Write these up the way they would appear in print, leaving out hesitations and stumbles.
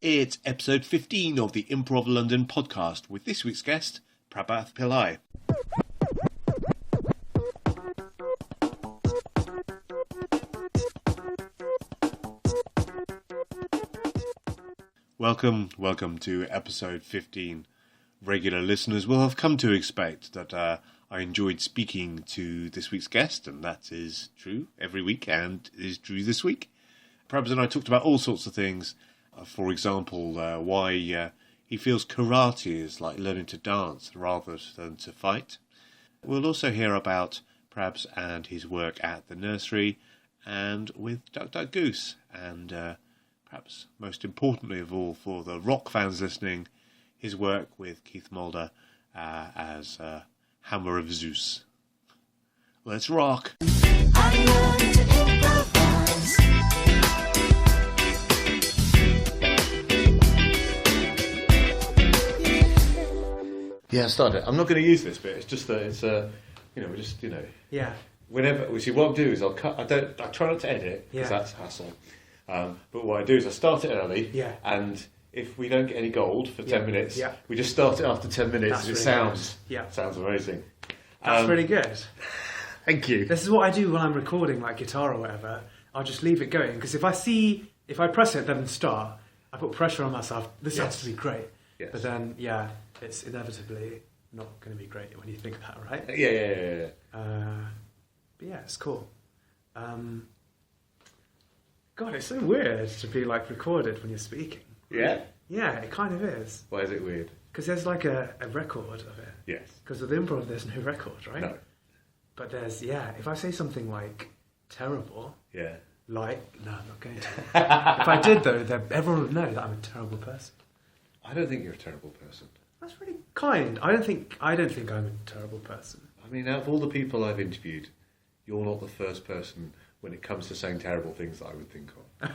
It's episode 15 of the Improv London podcast with this week's guest, Prabhath Pillai. Welcome to episode 15. Regular listeners will have come to expect that I enjoyed speaking to this week's guest, and that is true every week and is true this week. Prabhath and I talked about all sorts of things. For example, why he feels karate is like learning to dance rather than to fight. We'll also hear about Prabhath and his work at the nursery and with Goose, and perhaps most importantly of all for the rock fans listening, his work with Keith Mulder as Hammer of Zeus. Let's rock! I learned to improvise. Yeah, I started. I'm not going to use this bit. It's just that it's Yeah. Whenever we see what I'll do is I'll cut. I try not to edit because that's hassle. But what I do is I start it early. Yeah. And if we don't get any gold for 10 minutes, we just start it after 10 minutes. That's and really sounds amazing. That's really good. Thank you. This is what I do when I'm recording, like guitar or whatever. I'll just leave it going because if I press it then start, I put pressure on myself. This has to be great. Yes. But then, it's inevitably not going to be great when you think that, right? Yeah. But yeah, it's cool. God, it's so weird to be like recorded when you're speaking. Yeah? Yeah, it kind of is. Why is it weird? Because there's like a record of it. Yes. Because with improv there's no record, right? No. But there's, if I say something like terrible... Yeah. No, I'm not going to. If I did though, everyone would know that I'm a terrible person. I don't think you're a terrible person. That's really kind. I don't think I'm a terrible person. I mean, out of all the people I've interviewed, you're not the first person when it comes to saying terrible things that I would think of.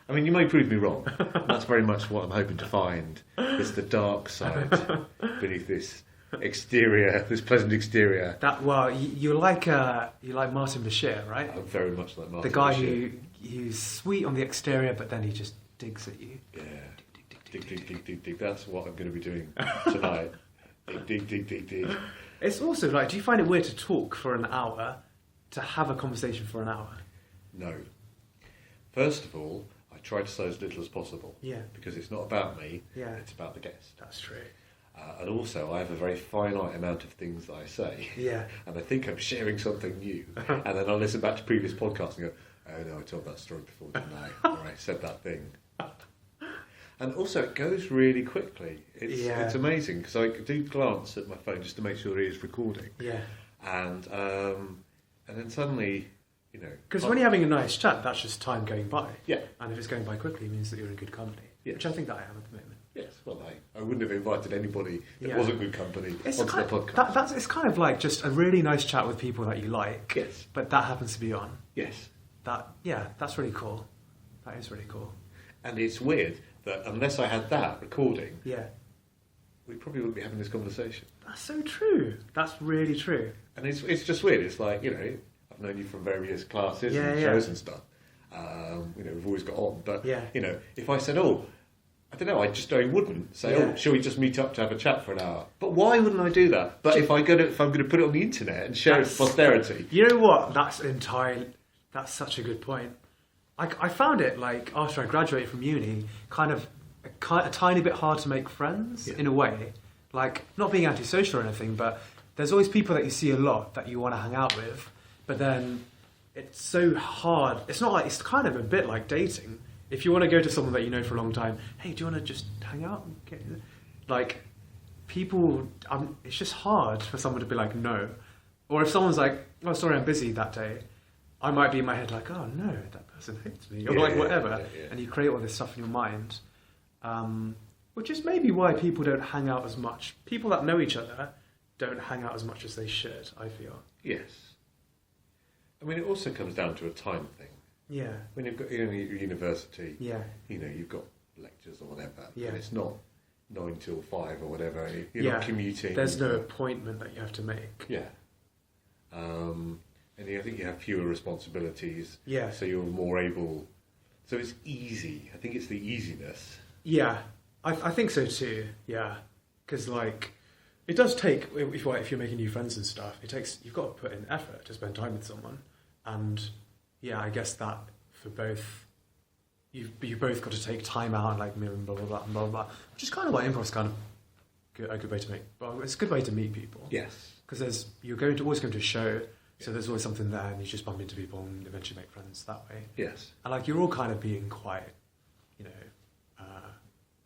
I mean, you may prove me wrong. That's very much what I'm hoping to find. Is the dark side beneath this exterior, this pleasant exterior. You like Martin Bashir, right? I'm very much like Martin. The guy Bashir. who's sweet on the exterior, but then he just digs at you. Yeah. Dig. That's what I'm going to be doing tonight. Dig. It's also like, do you find it weird to talk for an hour, to have a conversation for an hour? No. First of all, I try to say as little as possible. Yeah. Because it's not about me. Yeah. It's about the guest. That's true. And also, I have a very finite amount of things that I say. Yeah. And I think I'm sharing something new. And then I'll listen back to previous podcasts and go, oh no, I told that story before, didn't I? Or I said that thing. And also, it goes really quickly. It's amazing, because I do glance at my phone just to make sure it is recording. Yeah. And then suddenly, Because when you're having a nice chat, that's just time going by. Yeah. And if it's going by quickly, it means that you're in good company. Yes. Which I think that I am at the moment. Yes, well, I wouldn't have invited anybody that wasn't good company onto the podcast. It's kind of like just a really nice chat with people that you like. Yes. But that happens to be on. Yes. That's really cool. That is really cool. And it's weird that unless I had that recording, we probably wouldn't be having this conversation. That's so true. That's really true. And it's just weird. It's like, I've known you from various classes and shows and stuff. We've always got on. But, if I said, I don't know, I wouldn't say, shall we just meet up to have a chat for an hour? But why wouldn't I do that? But if I'm going to put it on the internet and share it to posterity... You know what? That's such a good point. I found it, like, after I graduated from uni, kind of a tiny bit hard to make friends, in a way. Like, not being antisocial or anything, but there's always people that you see a lot that you want to hang out with, but then it's so hard. It's not like, it's kind of a bit like dating. If you want to go to someone that you know for a long time, hey, do you want to just hang out? Like, people, it's just hard for someone to be like, no. Or if someone's like, oh, sorry, I'm busy that day, I might be in my head like, oh no, that person hates me, or whatever. And you create all this stuff in your mind, which is maybe why people don't hang out as much. People that know each other don't hang out as much as they should, I feel. Yes. I mean, it also comes down to a time thing. Yeah. When you've got your university, yeah, you've got lectures or whatever, yeah, and it's not 9 till 5 or whatever. You're not commuting. There's no appointment that you have to make. Yeah. And I think you have fewer responsibilities. Yeah. So you're more able. So it's easy. I think it's the easiness Yeah, I think so too. Yeah, because like it does take if you're making new friends and stuff. You've got to put in effort to spend time with someone, and yeah, I guess that for both. You've both got to take time out and like blah blah blah and blah blah, which is kind of why improv's kind of a good way to make. Well, it's a good way to meet people. Yes, because you're always going to a show, so there's always something there, and you just bump into people and eventually make friends that way. Yes, and like you're all kind of being quite,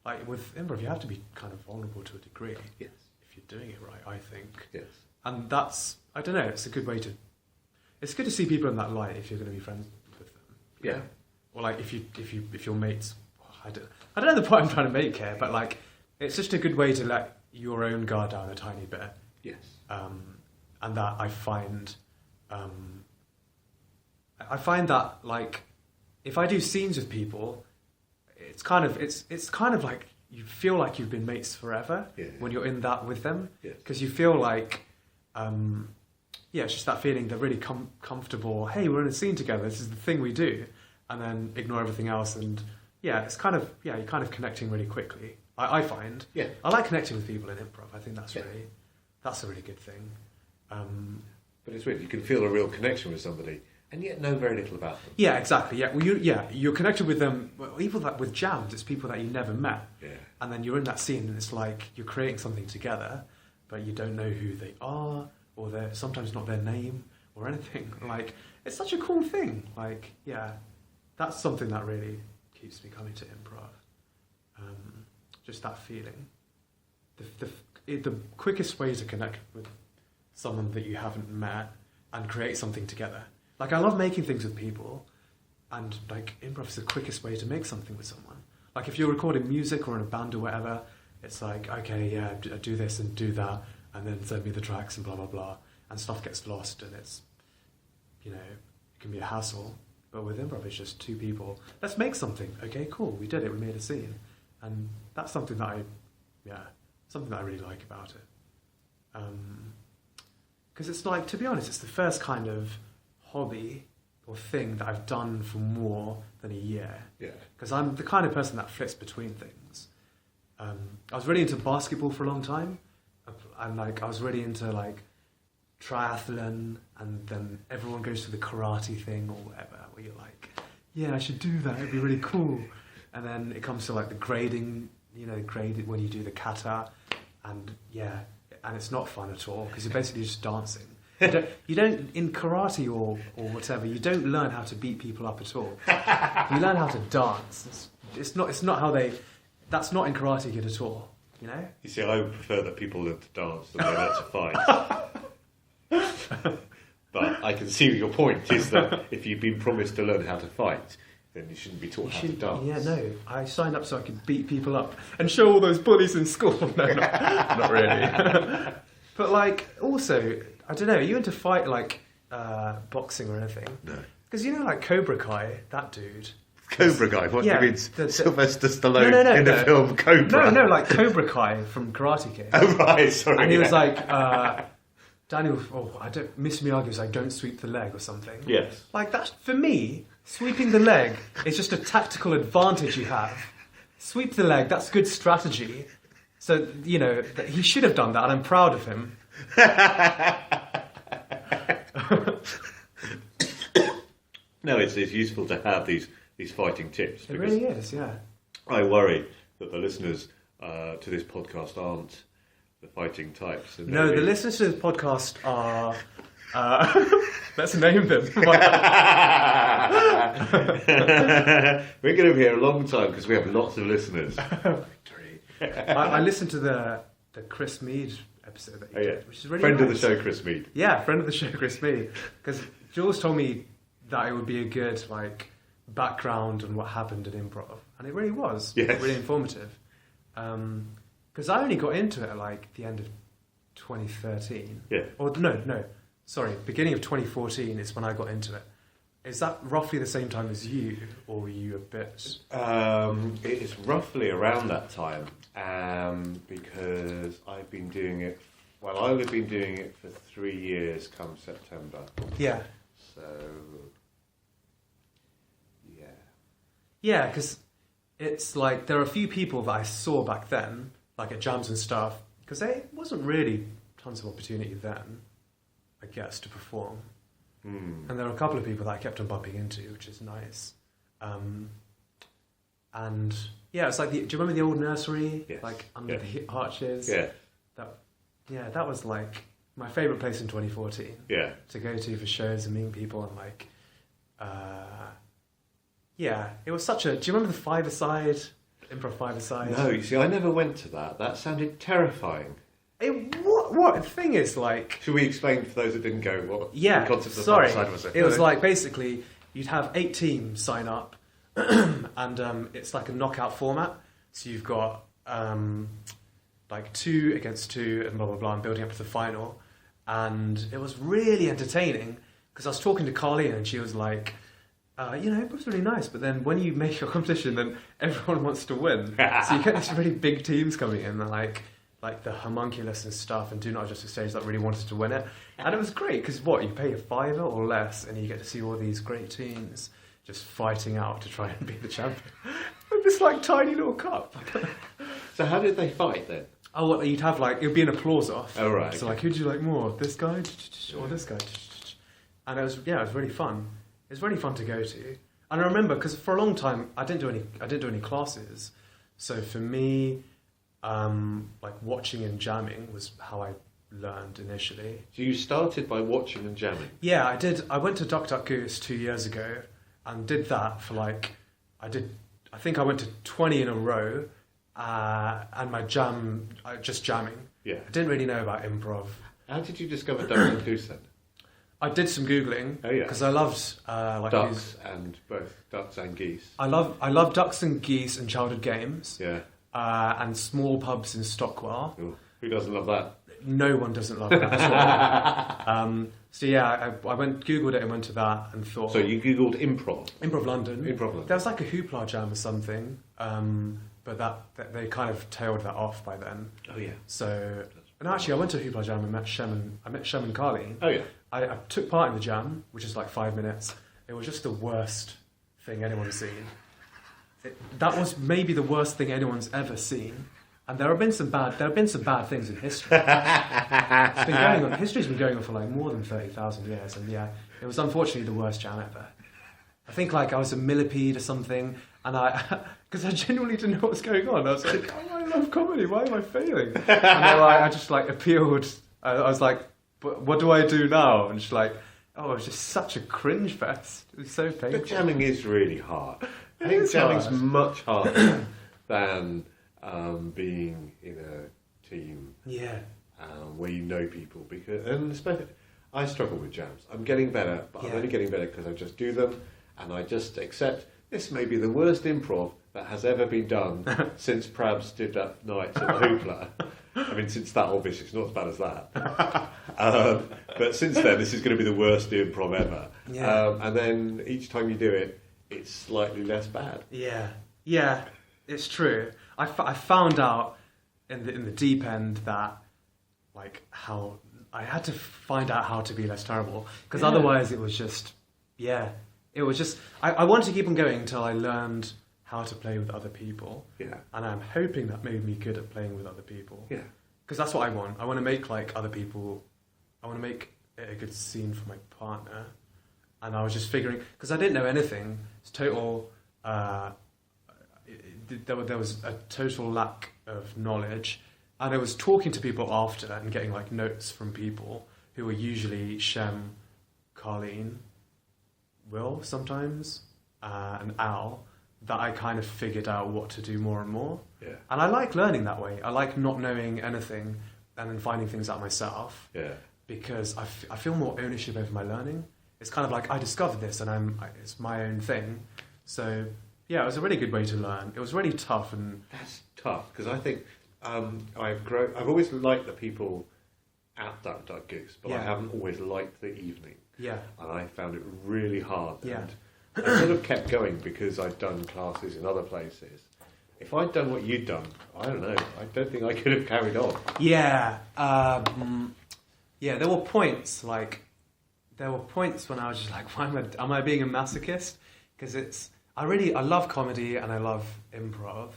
like with improv, you have to be kind of vulnerable to a degree. Yes, if you're doing it right, I think. Yes, and that's I don't know. It's a good way to. It's good to see people in that light if you're going to be friends with them. Yeah. Or like if your mates, I don't know the point I'm trying to make here, but like it's just a good way to let your own guard down a tiny bit. Yes. And that I find that like if I do scenes with people, it's kind of like you feel like you've been mates forever when you're in that with them, because you feel like it's just that feeling. They're really comfortable. Hey, we're in a scene together. This is the thing we do. And then ignore everything else, and it's kind of you're kind of connecting really quickly. I find I like connecting with people in improv. I think that's a really good thing. But it's weird. You can feel a real connection with somebody, and yet know very little about them. Yeah, exactly. Yeah, well, you're connected with them. Well, even like with jams, it's people that you never met. Yeah. And then you're in that scene, and it's like you're creating something together, but you don't know who they are, or they're sometimes not their name or anything. Like it's such a cool thing. Like that's something that really keeps me coming to improv. Just that feeling. The quickest way to connect with someone that you haven't met and create something together. Like I love making things with people, and like improv is the quickest way to make something with someone. Like if you're recording music or in a band or whatever, it's like, okay, do this and do that, and then send me the tracks and blah blah blah, and stuff gets lost, and it's it can be a hassle. But with improv, it's just two people. Let's make something. Okay, cool. We did it. We made a scene, and that's something that I really like about it. Because it's like, to be honest, it's the first kind of hobby or thing that I've done for more than a year. Yeah. Because I'm the kind of person that flips between things. I was really into basketball for a long time, and like I was really into like triathlon, and then everyone goes to the karate thing or whatever, where you're like, yeah, I should do that, it'd be really cool. And then it comes to like the grading, graded when you do the kata, and it's not fun at all, because you're basically just dancing. You don't in karate or whatever, you don't learn how to beat people up at all. You learn how to dance. It's not how they, that's not in Karate Kid at all, You see, I would prefer that people learn to dance than they learn to fight. But I can see your point is that if you've been promised to learn how to fight, then you shouldn't be taught how to dance. Yeah, no. I signed up so I could beat people up and show all those bullies in school. No, not really. But like, also, I don't know. Are you into fight like boxing or anything? No. Because like Cobra Kai, that dude. Cobra Kai? What do you mean? Sylvester Stallone in the film Cobra? No, like Cobra Kai from Karate Kid. Oh right, sorry. And he was like, Daniel, Miss Miyagi was like, don't sweep the leg or something. Yes. Like that, for me, sweeping the leg is just a tactical advantage you have. Sweep the leg, that's good strategy. So, he should have done that, and I'm proud of him. No, it's useful to have these fighting tips. It really is, yeah. I worry that the listeners to this podcast aren't the fighting types. No, the listeners to this podcast are... let's name them. We're going to be here a long time because we have lots of listeners. Victory. I listened to the Chris Mead episode that you did, which is really friend nice. of the show, Chris Mead. Yeah, friend of the show, Chris Mead. Because Jules told me that it would be a good background on what happened in improv, and it really was. Yes. Really informative. Because I only got into it at the end of 2013. Yeah. Or no, sorry, beginning of 2014 is when I got into it. Is that roughly the same time as you, or were you a bit? It's roughly around that time, because I've been doing it. Well, I would have been doing it for 3 years come September. Yeah. So, yeah. Yeah, because it's like there are a few people that I saw back then, like at jams and stuff, because there wasn't really tons of opportunity then, I guess, to perform. And there are a couple of people that I kept on bumping into, which is nice. And yeah, it's like, do you remember the old nursery? Yes. Like under the arches? Yeah. That was like my favourite place in 2014. Yeah. To go to for shows and meeting people and like, it was such a. Do you remember the five-a-side, improv five-a-side? No, you see, I never went to that. That sounded terrifying. What the thing is like? Should we explain for those that didn't go what the concept of the five-a-side was? It was like basically you'd have 8 teams sign up, and it's like a knockout format. So you've got like 2 against 2 and blah blah blah, and building up to the final. And it was really entertaining because I was talking to Carlene and she was like, it was really nice, but then when you make your competition, then everyone wants to win. So you get these really big teams coming in, like the Homunculus and stuff, and DoNotAdjustYourStage that really wanted to win it. And it was great because you pay a $5 or less, and you get to see all these great teams just fighting out to try and be the champion with this like tiny little cup. So how did they fight then? Oh, well, you'd have like, it would be an applause off. Oh, right. So like, who'd you like more? This guy or this guy? And it was really fun. It was really fun to go to. And I remember, because for a long time, I didn't do any classes. So for me, like watching and jamming was how I learned initially. So you started by watching and jamming? Yeah, I did. I went to Goose 2 years ago and did that for like, I think I went to 20 in a row. And my just jamming. Yeah. I didn't really know about improv. How did you discover Ducks and Goose then? I did some Googling. Oh yeah. Because I loved like ducks and both ducks and geese. I love ducks and geese and childhood games. Yeah. And small pubs in Stockwell. Ooh, who doesn't love that? No one doesn't love that at all. So yeah, I googled it and went to that and thought. So you googled improv. Improv London. Improv London. There was like a Hoopla jam or something. But that they kind of tailed that off by then. Oh yeah. So, and actually, I went to a Hoopla jam and met Shem and Carlene. Oh yeah. I took part in the jam, which is like 5 minutes. It was just the worst thing anyone's seen. That was maybe the worst thing anyone's ever seen. And there have been some bad things in history. History's been going on for like more than 30,000 years, and yeah, it was unfortunately the worst jam ever. I think like I was a millipede or something, and because I genuinely didn't know what was going on. I was like, oh, I love comedy, why am I failing? And then I just like appealed. I was like, but what do I do now? And she's like, oh, it was just such a cringe fest. It was so painful. But jamming is really hard. I think jamming's much harder than being in a team. Yeah. Where you know people, and especially I struggle with jams. I'm getting better, but I'm only getting better because I just do them, and I just accept this may be the worst improv that has ever been done since Prabs did that night at Hoopla. I mean, since that, obviously, it's not as bad as that. But since then, this is going to be the worst improv ever. Yeah. And then each time you do it, it's slightly less bad. Yeah, it's true. I found out in the deep end that like how I had to find out how to be less terrible, because otherwise it was just I wanted to keep on going until I learned how to play with other people. Yeah. And I'm hoping that made me good at playing with other people. Yeah. Because that's what I want. I want to make like other people. I want to make it a good scene for my partner. And I was just figuring, because I didn't know anything. It's total. There was a total lack of knowledge, and I was talking to people after and getting like notes from people who were usually Shem, Carlene, Will sometimes, and Al, that I kind of figured out what to do more and more. Yeah. And I like learning that way. I like not knowing anything and then finding things out myself. Yeah. Because I feel more ownership over my learning. It's kind of like I discovered this and it's my own thing. So yeah, it was a really good way to learn. It was really tough. And that's tough because I think I've always liked the people at Duck Goose, but I haven't always liked the evening. Yeah. And I found it really hard. Yeah. And I sort of kept going because I'd done classes in other places. If I'd done what you'd done, I don't know. I don't think I could have carried on. Yeah. There were points when I was just like, am I being a masochist? Because I love comedy and I love improv,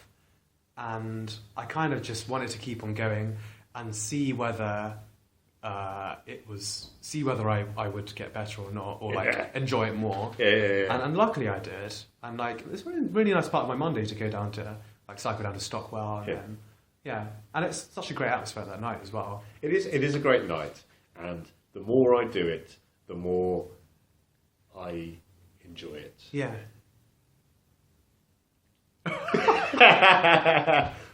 and I kind of just wanted to keep on going and see whether I would get better or not, or like enjoy it more. And luckily I did. And like it's a really nice part of my Monday to go down to like cycle down to Stockwell and and it's such a great atmosphere that night as well. It is a great night, and the more I do it, the more I enjoy it. Yeah.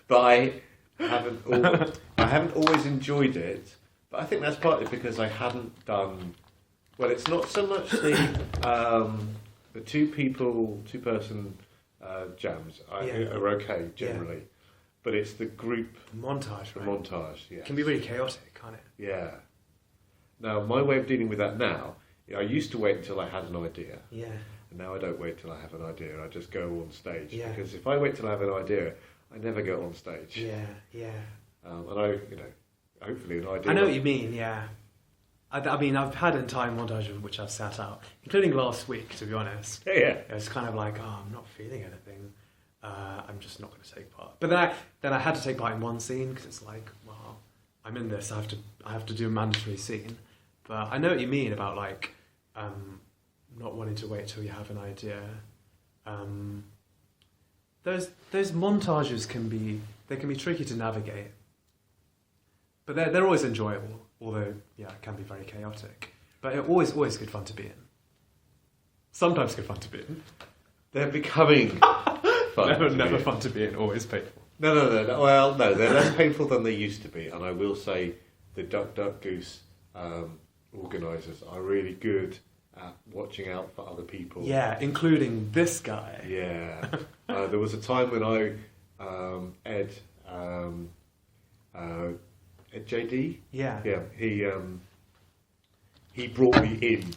But I haven't always enjoyed it. But I think that's partly because I hadn't done. Well, it's not so much the two-person jams are okay generally, but it's the group montage. The montage, It can be really chaotic, can't it? Yeah. Now, my way of dealing with that now, I used to wait until I had an idea. Yeah. And now I don't wait till I have an idea. I just go on stage. Yeah. Because if I wait till I have an idea, I never go on stage. Yeah. And hopefully an idea. I know what you mean. Yeah. I mean, I've had entire montages which I've sat out, including last week. To be honest. Yeah. It's kind of like, I'm not feeling anything. I'm just not going to take part. But then I had to take part in one scene because it's like, well, I'm in this. I have to do a mandatory scene. But I know what you mean about like not wanting to wait till you have an idea. Those montages can be tricky to navigate, but they're always enjoyable. Although it can be very chaotic. But it's always good fun to be in. Sometimes good fun to be in. They're becoming fun. Never fun to be in. Always painful. No. Well, no, they're less painful than they used to be. And I will say the Duck Duck Goose organisers are really good at watching out for other people. Yeah, including this guy. Yeah. There was a time when Ed JD? Yeah. Yeah, he brought me in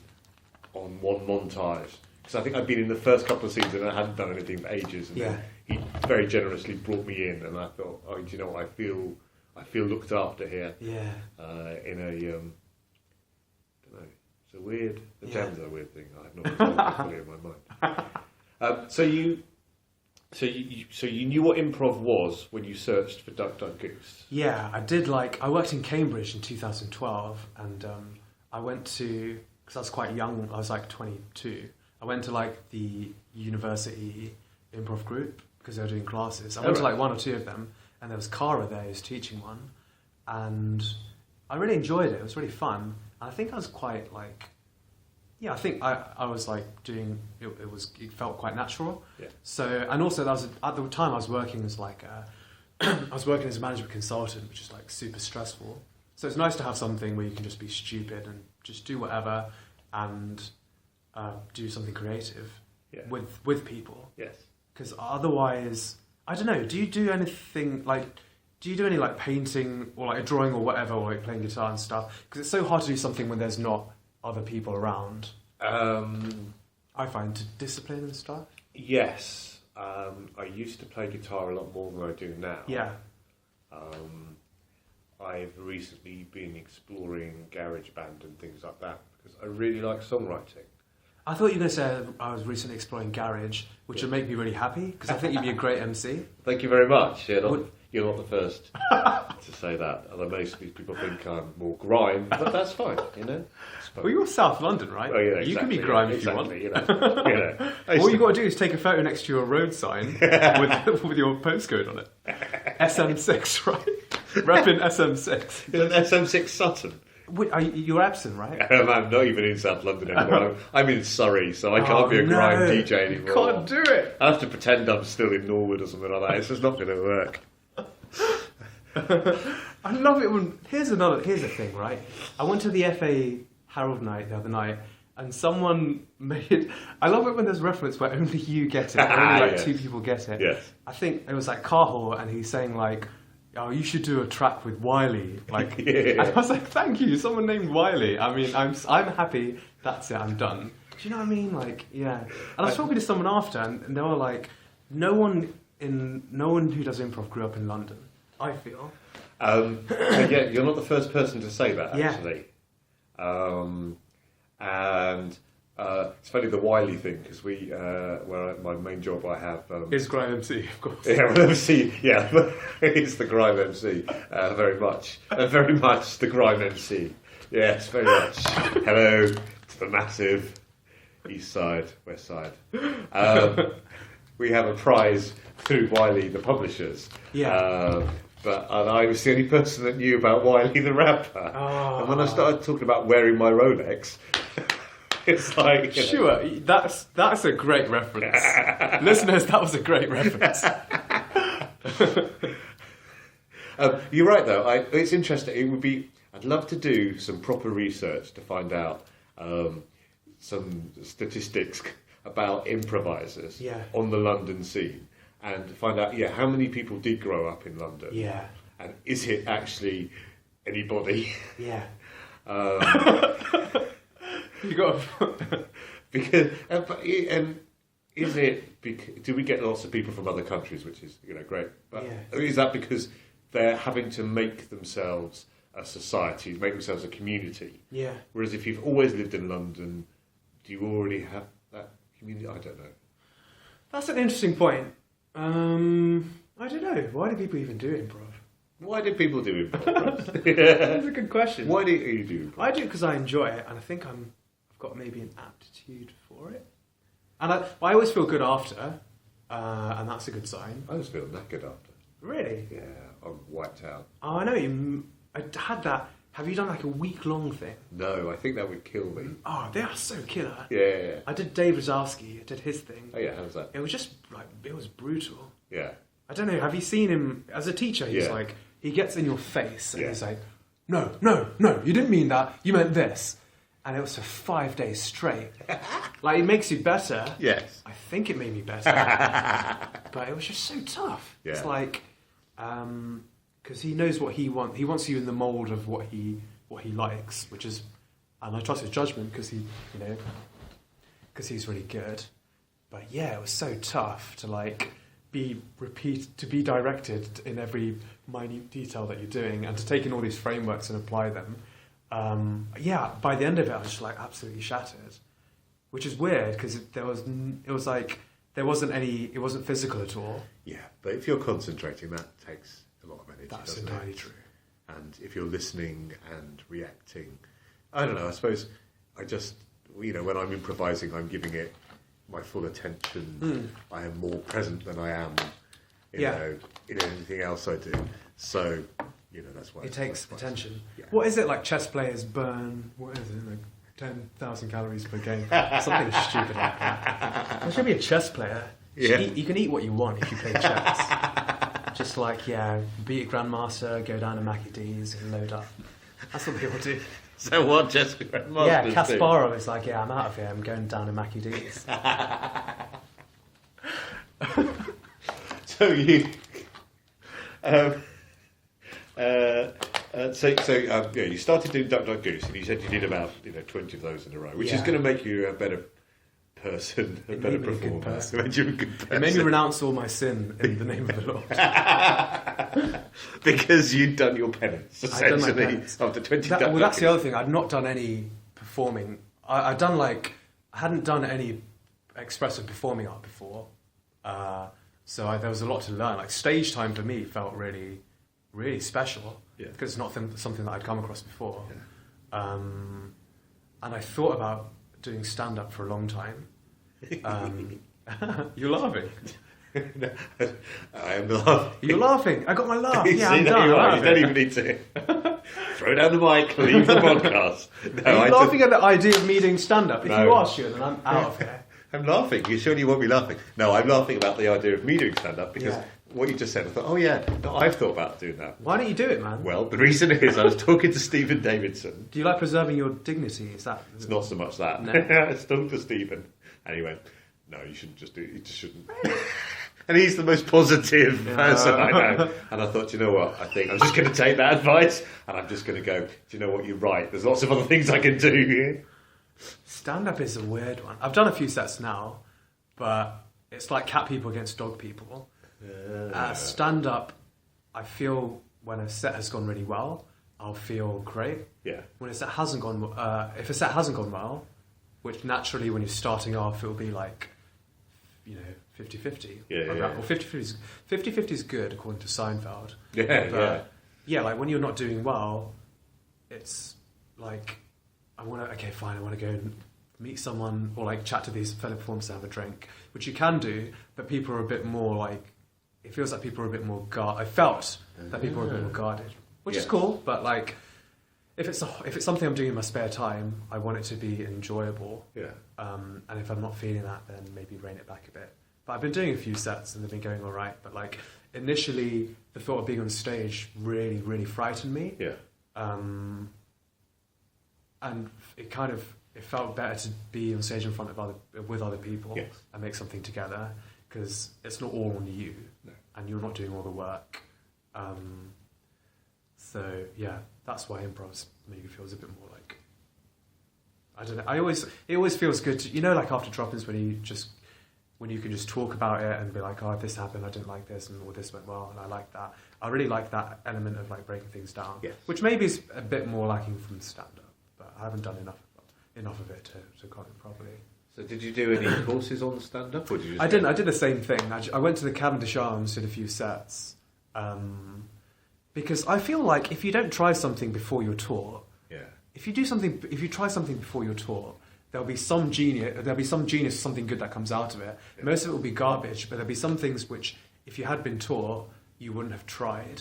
on one montage. Because I think I'd been in the first couple of scenes and I hadn't done anything for ages. And then he very generously brought me in, and I thought, do you know what, I feel looked after here. Yeah. In a, I don't know, it's a weird, the jam's a weird thing. I have not resolved it fully in my mind. So you knew what improv was when you searched for Duck Duck Goose? Yeah, I did. I worked in Cambridge in 2012, and I went to, because I was quite young, I was like 22. I went to the university improv group because they were doing classes. I went to one or two of them, and there was Cara there who's teaching one, and I really enjoyed it. It was really fun, and I think I was quite I think I was doing it. It felt quite natural. Yeah. So, and also that was at the time I was working as I was working as a management consultant, which is super stressful. So it's nice to have something where you can just be stupid and just do whatever and do something creative with people. Yes. Because otherwise, I don't know. Do you do anything Do you do any painting or a drawing or whatever, or playing guitar and stuff? Because it's so hard to do something when there's not other people around. I find to discipline and stuff. Yes. I used to play guitar a lot more than I do now. Yeah. I've recently been exploring GarageBand and things like that because I really like songwriting. I thought you were going to say I was recently exploring Garage, which would make me really happy because I think you'd be a great MC. Thank you very much. You're not the first to say that. Although most people think I'm more grime, but that's fine, Well, you're South London, right? Oh, yeah, you can be grime if you want. All you got to do is take a photo next to your road sign with your postcode on it. SM6, right? Repping SM6. You're an SM6 Sutton. You're absent, right? I'm not even in South London anymore. I'm in Surrey, so I can't be a grime DJ anymore. You can't do it. I have to pretend I'm still in Norwood or something like that. It's just not going to work. I love it when... Here's a thing, right? I went to the FA Herald night the other night, and someone made... I love it when there's reference where only you get it, only two people get it. Yes. I think it was Carhall, and he's saying oh, you should do a track with Wiley. And I was like, thank you, someone named Wiley. I mean, I'm happy. That's it. I'm done. Do you know what I mean? Yeah. And I was talking to someone after, and they were like, no one who does improv grew up in London. I feel. You're not the first person to say that, actually. And It's funny the Wiley thing because my main job I have is Grime MC, of course. Yeah, well, MC. Yeah, it's the Grime MC. Very much the Grime MC. Yes, very much. Hello to the massive East Side, West Side. We have a prize through Wiley, the publishers. Yeah. But I was the only person that knew about Wiley the rapper. Oh. And when I started talking about wearing my Rolex. It's like, sure, that's a great reference. Listeners, that was a great reference. You're right, though. It's interesting. I'd love to do some proper research to find out some statistics about improvisers on the London scene and find out, how many people did grow up in London. Yeah. And is it actually anybody? Yeah. You got because is it? Do we get lots of people from other countries, which is great? But is that because they're having to make themselves a society, make themselves a community? Yeah. Whereas if you've always lived in London, do you already have that community? I don't know. That's an interesting point. I don't know. Why do people even do improv? Why do people do improv? That's a good question. Why do you do improv? I do it because I enjoy it, and I think I've got maybe an aptitude for it. And I always feel good after, and that's a good sign. I always feel knackered after. Really? Yeah, I'm wiped out. Oh, I know. I had that. Have you done like a week-long thing? No, I think that would kill me. Oh, they are so killer. Yeah. I did Dave Rosowski. I did his thing. Oh yeah, how was that? It was just it was brutal. Yeah. I don't know. Have you seen him as a teacher? He's like, he gets in your face and he's like, no, you didn't mean that. You meant this. And it was for 5 days straight. Like, it makes you better. Yes. I think it made me better. But it was just so tough. Yeah. It's like, because he knows what he wants. He wants you in the mould of what he likes, which is, and I trust his judgment because because he's really good. But yeah, it was so tough to be directed in every minute detail that you're doing, and to take in all these frameworks and apply them. By the end of it, I was just absolutely shattered, which is weird because it wasn't physical at all. Yeah, but if you're concentrating, that takes a lot of energy. That's entirely true. And if you're listening and reacting, I don't know. I suppose I just when I'm improvising, I'm giving it my full attention. I am more present than I am, in anything else I do. So. That's why it takes attention. Yeah. What is it like? Chess players burn 10,000 calories per game, something stupid like that. There should be a chess player. Yeah. You can eat what you want if you play chess. Just beat a grandmaster, go down to Mackie D's and load up. That's what people do. So what chess grandmasters Yeah, Kasparov is like, I'm out of here. I'm going down to Mackie D's. So you. You started doing Goose, and you said you did about 20 of those in a row, which is going to make you a better person, a better performer. It made me renounce all my sin in the name of the Lord. Because you'd done your penance, essentially, after 20 Well, that's the other thing. I'd not done any performing. I hadn't done any expressive performing art before, so there was a lot to learn. Stage time for me felt really, really special because it's not something that I'd come across before. Yeah. And I thought about doing stand-up for a long time. You're laughing. No, I am laughing. You're laughing. I got my laugh. Yeah, I'm done. You don't even need to throw down the mic, leave the podcast. Are you laughing at the idea of me doing stand-up? If you are, sure, then I'm out of here. I'm laughing. You surely won't be laughing. No, I'm laughing about the idea of me doing stand-up because what you just said, I thought, I've thought about doing that. Why don't you do it, man? Well, the reason is I was talking to Stephen Davidson. Do you like preserving your dignity? Is It's not so much that. No. I was talking to Stephen and he went, no, you shouldn't just do it. You just shouldn't. And he's the most positive person I know. And I thought, you know what? I think I'm just going to take that advice and I'm just going to go, do you know what? You're right. There's lots of other things I can do here. Stand-up is a weird one. I've done a few sets now, but it's like cat people against dog people. Stand-up, I feel when a set has gone really well, I'll feel great. Yeah. When a set hasn't gone, if a set hasn't gone well, which naturally when you're starting off, it'll be like, 50-50. Or 50-50 is good according to Seinfeld. Yeah, like when you're not doing well, it's like, I want to go and meet someone or like chat to these fellow performers and have a drink, which you can do, but people are a bit more like, it feels like people are a bit more I felt that people are a bit more guarded, which is cool, but like, if it's something I'm doing in my spare time, I want it to be enjoyable. Yeah. And if I'm not feeling that, then maybe rein it back a bit. But I've been doing a few sets and they've been going all right. But like initially, the thought of being on stage really, really frightened me. Yeah. And it felt better to be on stage in front of with other people and make something together, because it's not all on you and you're not doing all the work. So yeah, that's why improv maybe feels a bit more like, I don't know. It always feels good to, like after drop-ins when you can just talk about it and be like, oh, this happened, I didn't like this, and this went well, and I like that. I really like that element of like breaking things down, which maybe is a bit more lacking from stand-up, but I haven't done enough of it to comment properly. So did you do any courses on stand-up, or did you? I didn't. I did the same thing. I went to the Cavendish Arms, did a few sets, because I feel like if you don't try something before you're taught, if you try something before you're taught, there'll be some genius, something good that comes out of it. Yeah. Most of it will be garbage, but there'll be some things which, if you had been taught, you wouldn't have tried.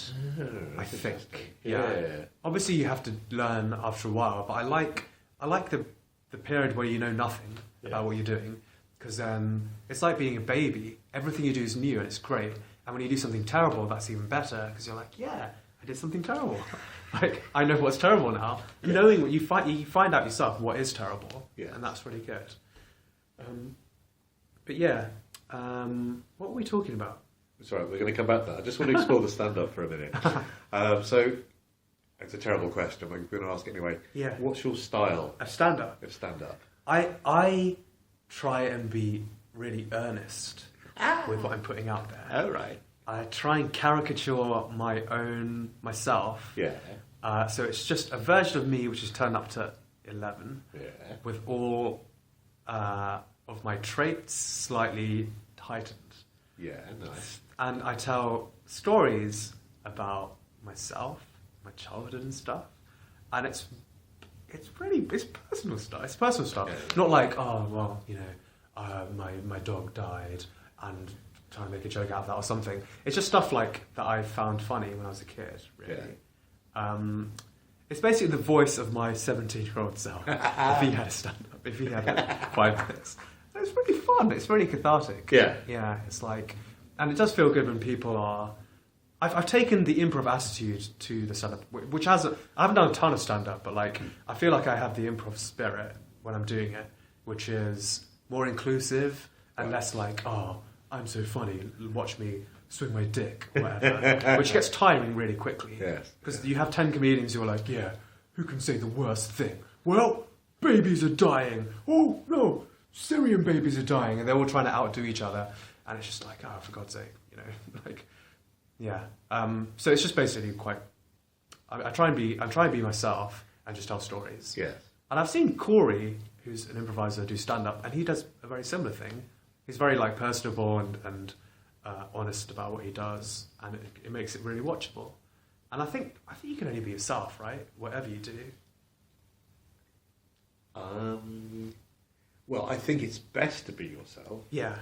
I think. Yeah. Obviously, you have to learn after a while, but I like the period where you know nothing about what you're doing, because it's like being a baby. Everything you do is new and it's great. And when you do something terrible, that's even better, because you're like, yeah, I did something terrible. Like, I know what's terrible now. Knowing what you find out yourself what is terrible, and that's really good. But yeah, what were we talking about? Sorry, we're going to come back to that. I just want to explore the stand-up for a minute. So, it's a terrible question, but I'm going to ask anyway. Yeah. What's your style? Of stand-up? Of stand-up. I try and be really earnest with what I'm putting out there. Oh, right. I try and caricature myself. Yeah. So it's just a version of me which is turned up to 11. Yeah. With all of my traits slightly heightened. Yeah, nice. And I tell stories about myself, my childhood and stuff. And it's personal stuff. It's personal stuff. Yeah. Not like, oh, well, my dog died and trying to make a joke out of that or something. It's just stuff like that I found funny when I was a kid, really. Yeah. It's basically the voice of my 17-year-old self. If he had a stand-up, if he had like 5 minutes. It's really fun. It's really cathartic. Yeah. Yeah, it's like... And it does feel good when people are... I've taken the improv attitude to the stand-up, which I haven't done a ton of stand-up, but like I feel like I have the improv spirit when I'm doing it, which is more inclusive and less like, oh, I'm so funny, watch me swing my dick, or whatever, which gets tiring really quickly. Yes. Because you have 10 comedians who are like, yeah, who can say the worst thing? Well, babies are dying. Oh, no, Syrian babies are dying. And they're all trying to outdo each other. And it's just like, oh, for God's sake, like... Yeah. So it's just basically quite... I try and be myself and just tell stories. Yes. And I've seen Corey, who's an improviser, do stand-up, and he does a very similar thing. He's very like personable and honest about what he does, and it makes it really watchable. And I think you can only be yourself, right? Whatever you do. Well, I think it's best to be yourself. Yeah.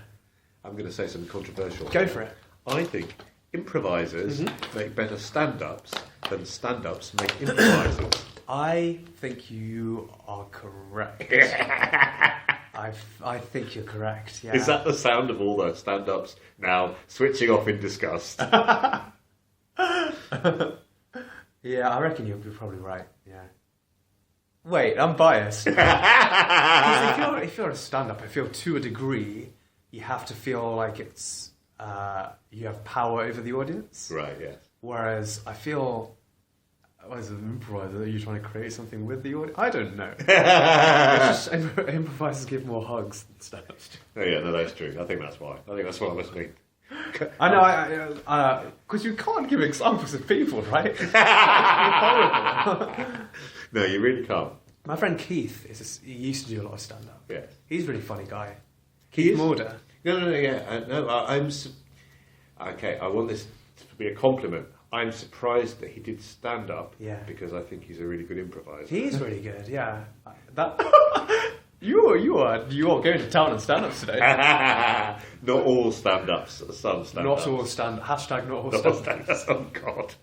I'm going to say something controversial. Go for it. I think improvisers make better stand-ups than stand-ups make improvisers. I think you are correct. I think you're correct, yeah. Is that the sound of all the stand-ups now switching off in disgust? Yeah, I reckon you're probably right, yeah. Wait, I'm biased. If you're a stand-up, I feel to a degree, you have to feel like it's... you have power over the audience. Right, yes. Whereas I feel, as an improviser, you're trying to create something with the audience. I don't know. It's just, improvisers give more hugs than stand-ups do. Oh, yeah, no, that's true. I think that's why. I think that's what I must mean. I know, because you can't give examples of people, right? It's horrible. No, you really can't. My friend Keith, he used to do a lot of stand-up. Yeah. He's a really funny guy. Keith Morder. No, yeah. Okay, I want this to be a compliment. I'm surprised that he did stand-up. Yeah. Because I think he's a really good improviser. He's really good, yeah. You are going to town on stand-ups today. Not all stand-ups. Some stand-ups. Not all stand. Hashtag not all stand-ups. Oh, God.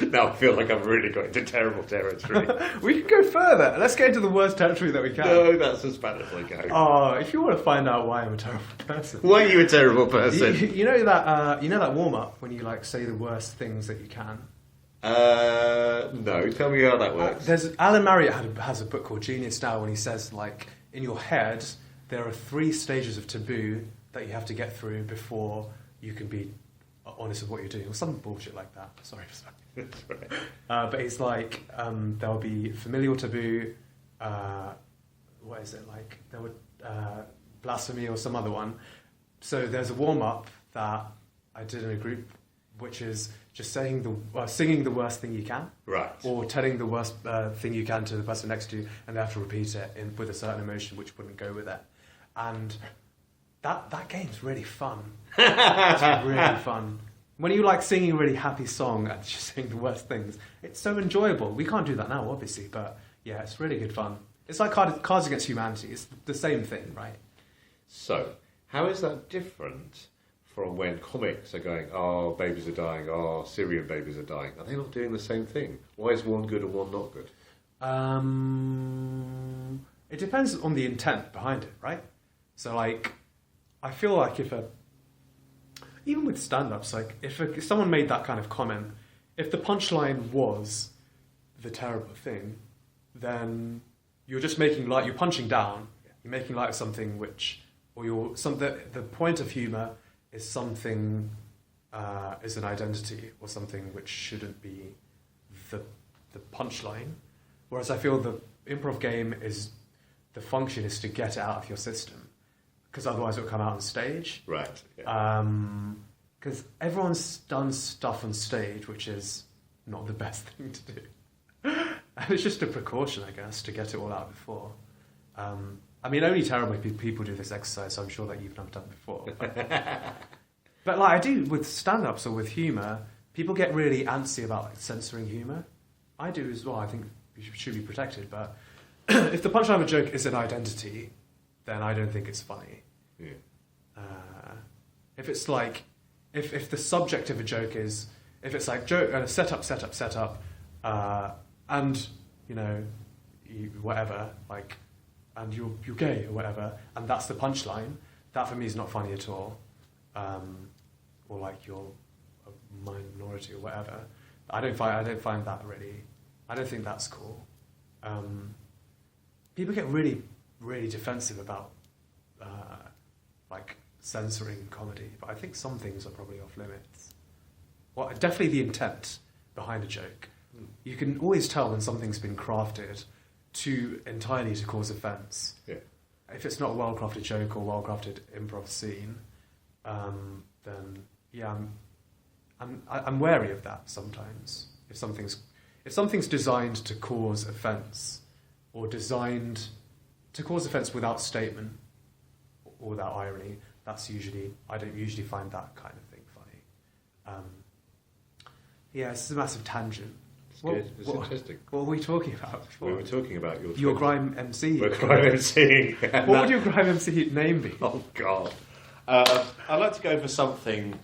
Now I feel like I've really got into terrible territory. We can go further. Let's get into the worst territory that we can. No, that's as bad as I go. Oh, if you want to find out why I'm a terrible person. Why are you a terrible person? You know that warm-up when you like say the worst things that you can? No, tell me how that works. There's Alan Marriott has a book called Genius Style when he says, like, in your head, there are 3 stages of taboo that you have to get through before you can be honest with what you're doing, or some bullshit like that. Sorry. That's right. But it's like, there'll be familial taboo, what is it, like, there would, blasphemy or some other one. So there's a warm-up that I did in a group, which is just singing the worst thing you can. Right. Or telling the worst thing you can to the person next to you, and they have to repeat it with a certain emotion which wouldn't go with it. And that game's really fun. It's really fun. When you like singing a really happy song and just saying the worst things, it's so enjoyable. We can't do that now, obviously, but yeah, it's really good fun. It's like Cards Against Humanity. It's the same thing, right? So, how is that different from when comics are going, oh, babies are dying, oh, Syrian babies are dying? Are they not doing the same thing? Why is one good and one not good? It depends on the intent behind it, right? So, like, I feel like even with stand-ups, like, if someone made that kind of comment, if the punchline was the terrible thing, then you're just making light, you're punching down, you're making light of something which, or the point of humour is something, is an identity, or something which shouldn't be the punchline. Whereas I feel the improv game is, the function is to get it out of your system, because otherwise it will come out on stage. Right. Yeah. Because everyone's done stuff on stage which is not the best thing to do. And it's just a precaution, I guess, to get it all out before. I mean, only terrible people do this exercise, so I'm sure that you've done it before. But like I do with stand-ups or with humour, people get really antsy about like, censoring humour. I do as well. I think you should be protected. But if the punchline of a joke is an identity, then I don't think it's funny. Yeah. If it's like, if the subject of a joke is, if it's like joke setup, and you know, whatever, like, and you're gay or whatever, and that's the punchline, that for me is not funny at all. Or like you're a minority or whatever. I don't find that really. I don't think that's cool. People get really, really defensive about like censoring comedy, but I think some things are probably off limits. Well, definitely the intent behind a joke. You can always tell when something's been crafted entirely to cause offence. Yeah. If it's not a well-crafted joke or well-crafted improv scene, then yeah, I'm wary of that sometimes. If something's designed to cause offence, or designed to cause offence without statement or without irony, I don't usually find that kind of thing funny. Yeah, it's a massive tangent. It's good. It's interesting. What were we talking about? We were talking about your grime MC. We're grime MCing. What would your grime MC name be? Oh God, I'd like to go for something,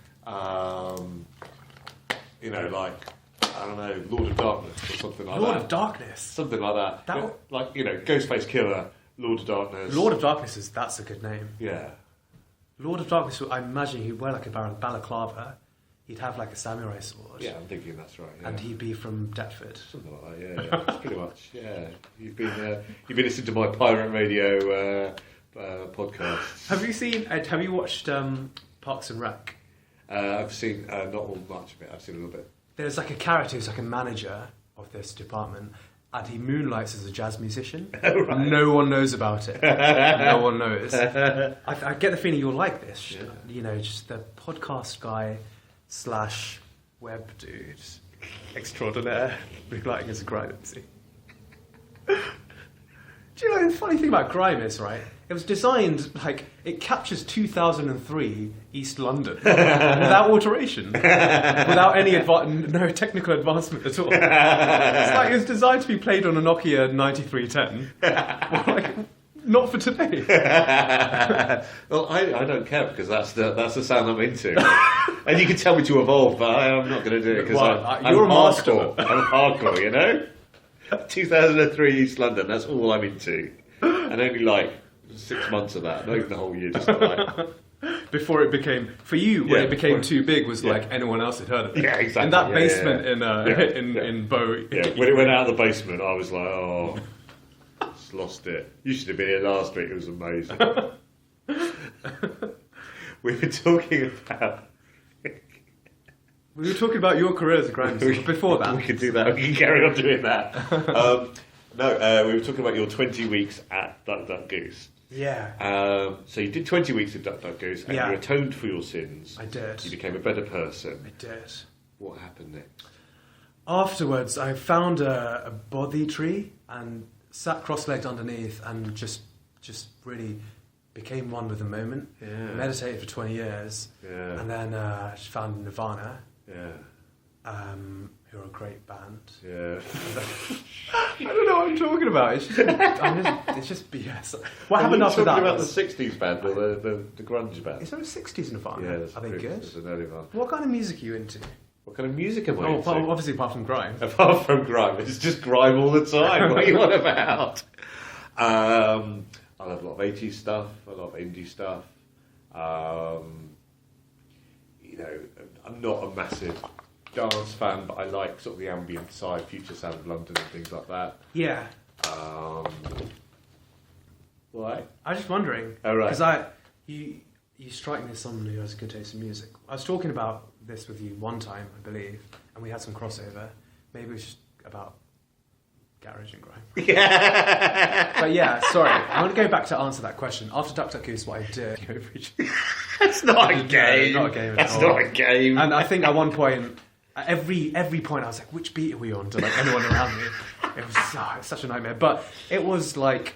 you know, like I don't know, Lord of Darkness or something like that. Lord of Darkness, something like that. Like you know, Ghostface Killer, Lord of Darkness. Lord of Darkness that's a good name. Yeah. Lord of Darkness. I imagine he'd wear like a balaclava. He'd have like a samurai sword. Yeah, I'm thinking that's right. Yeah. And he'd be from Deptford. Something like that. Yeah, that's pretty much. Yeah, you've been listening to my pirate radio podcast. Have you watched Parks and Rec? I've seen not all much of it. I've seen a little bit. There's like a character who's like a manager of this department, and he moonlights as a jazz musician. Oh, right. No one knows about it. No one knows. I get the feeling you'll like this. Yeah. You know, just the podcast guy / web dude extraordinaire, moonlighting as a grime MC. funny thing about Grime is, right, it was designed, like, it captures 2003 East London without alteration, without any no technical advancement at all. It's like it was designed to be played on a Nokia 9310. Like, not for today. Well, I don't care because that's the sound I'm into. And you can tell me to evolve, but I'm not going to do it because you're I'm a master. hardcore. I'm hardcore, you know? 2003 East London, that's all I'm into. And only like 6 months of that, not even the whole year, just like... Before it became, for you, when it became too big, was like anyone else had heard of it. Yeah, exactly. In that basement in Bow. Yeah, when it went out of the basement, I was like, oh, just lost it. You should have been here last week, it was amazing. We were talking about... We were talking about your career as a grime before that. We could do that, we can carry on doing that. We were talking about your 20 weeks at Goose. Yeah. So you did 20 weeks of Goose, and you atoned for your sins. I did. You became a better person. I did. What happened next? Afterwards, I found a bothy tree and sat cross-legged underneath and just really became one with the moment. Yeah. Meditated for 20 years. Yeah. And then just found Nirvana. Yeah. Who are a great band. Yeah. I don't know what I'm talking about. It's just BS. What happened after that? Talking about the 60s band or the grunge band? Is there a 60s Nirvana? Yeah, are they good? It's an early one. What kind of music are you into? What kind of music am I into? Obviously apart from grime. Apart from grime, it's just grime all the time. What are you on about? I love a lot of 80s stuff, a lot of indie stuff. I'm not a massive dance fan, but I like sort of the ambient side, future sound of London and things like that. Yeah. Why? I was just wondering. Oh, right. Because you strike me as someone who has a good taste in music. I was talking about this with you one time, I believe, and we had some crossover. Maybe it was just about garage and grime. Yeah. But yeah, sorry. I want to go back to answer that question. After Duck Duck Goose, what I did... That's not a game. Not a game at That's all. not a game. And I think at one point... At every point I was like, which beat are we on to like anyone around me? It was such a nightmare. But it was like,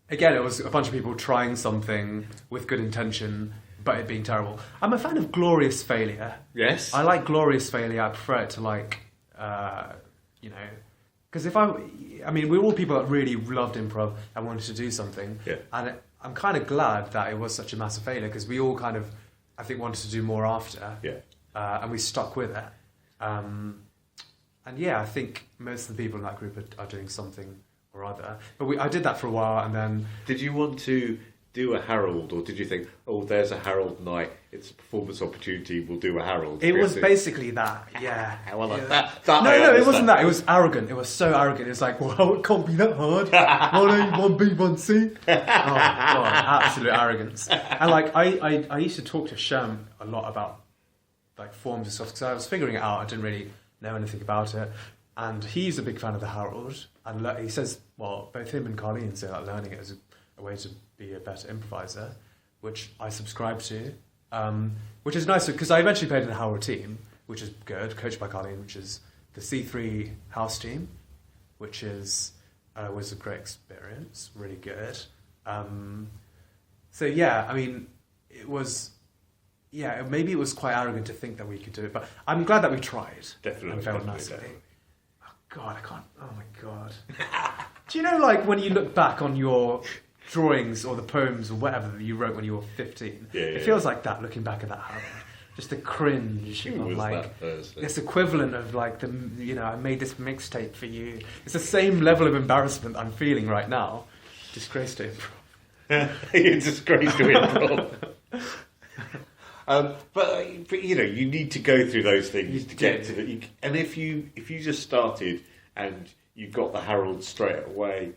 again, it was a bunch of people trying something with good intention, but it being terrible. I'm a fan of glorious failure. Yes. I like glorious failure. I prefer it to like, because we're all people that really loved improv and wanted to do something. Yeah. And I'm kind of glad that it was such a massive failure because we all kind of, I think, wanted to do more after. Yeah. And we stuck with it. And yeah, I think most of the people in that group are doing something or other. But I did that for a while, and then... Did you want to do a Herald, or did you think, oh, there's a Herald night, it's a performance opportunity, we'll do a Herald? It was basically that, yeah. Well, like yeah. that No, it wasn't that. It was arrogant. It was so arrogant. It was like, well, it can't be that hard. 1A, 1B, 1C. Oh, God, absolute arrogance. And like, I used to talk to Shem a lot about like forms and stuff because I was figuring it out. I didn't really know anything about it, and he's a big fan of the Herald. And he says, well, both him and Carleen say that learning it is a way to be a better improviser, which I subscribe to, which is nice because I eventually played in a Herald team, which is good, coached by Carleen, which is the C3 house team, which was a great experience, really good. So yeah, I mean, it was. Yeah, maybe it was quite arrogant to think that we could do it, but I'm glad that we tried. Definitely. And failed massively. Oh, God, I can't... Oh, my God. Do you know, like, when you look back on your drawings or the poems or whatever that you wrote when you were 15, it feels like that, looking back at that album. Just the cringe of, like, this equivalent of, like, I made this mixtape for you. It's the same level of embarrassment I'm feeling right now. Disgrace to improv. You're disgrace to improv. But you need to go through those things to get to it. And if you just started and you got the Herald straight away,